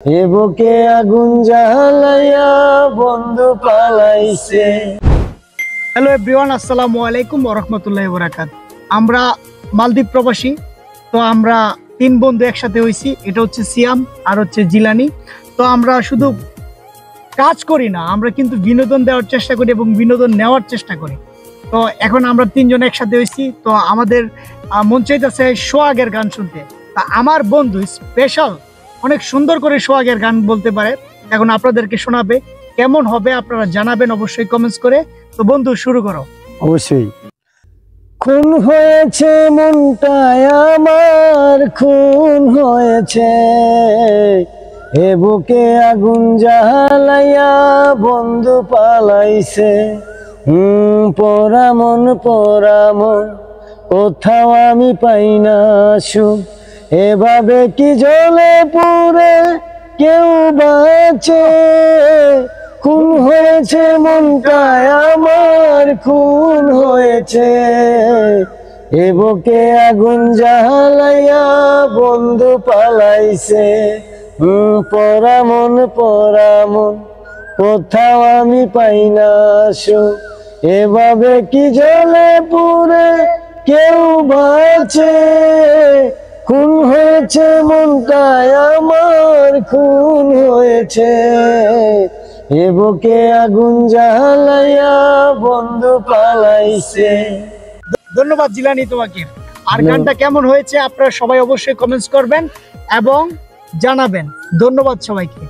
এ বুকে আগুন জ্বালাইয়া বন্ধু পালাইছে। হ্যালো এভরিওয়ান, আসসালামু আলাইকুম ওয়া রাহমাতুল্লাহি ওয়া বারাকাতুহু। আমরা মালদ্বীপ প্রবাসী, তো আমরা তিন বন্ধু একসাথে হইছি। এটা হচ্ছে সিয়াম, আর হচ্ছে জিলানি। তো আমরা শুধু কাজ করি না, আমরা কিন্তু বিনোদন দেওয়ার চেষ্টা করি এবং বিনোদন নেওয়ার চেষ্টা করি। তো এখন আমরা তিনজন একসাথে হইছি, তো আমাদের মন চাইতেছে সোহাগের গান শুনতে। তা আমার বন্ধু স্পেশাল অনেক সুন্দর করে সোহাগের গান বলতে পারে, এখন আপনাদেরকে শোনাবে। কেমন হবে আপনারা জানাবেন অবশ্যই কমেন্টস করে। তো বন্ধু, শুরু করো। অবশ্যই। খুন হয়েছে মনটায় আমার, খুন হয়েছে। এ বুকে আগুন জ্বালাইয়া বন্ধু পালাইছে। পোড়ামন পোড়ামন, কোথাও আমি পাই না সুখ। এভাবে কি জ্বলে পুড়ে কেউ বাঁচে? খুন হয়েছে মনটায় আমার, খুন হয়েছে। এ বুকে আগুন জ্বালাইয়া বন্ধু পালাইছে। পোড়ামন পোড়ামন, কোথাও আমি পাই না সুখ। এভাবে কি জ্বলে পুড়ে কেউ বাঁচে? খুন হয়েছে মনটায় আমার, খুন হয়েছে। এ বুকে আগুন জ্বালাইয়া বন্ধু পালাইছে। ধন্যবাদ জিলানি তোমাকে। আর গানটা কেমন হয়েছে আপনারা সবাই অবশ্যই কমেন্টস করবেন এবং জানাবেন। ধন্যবাদ সবাইকে।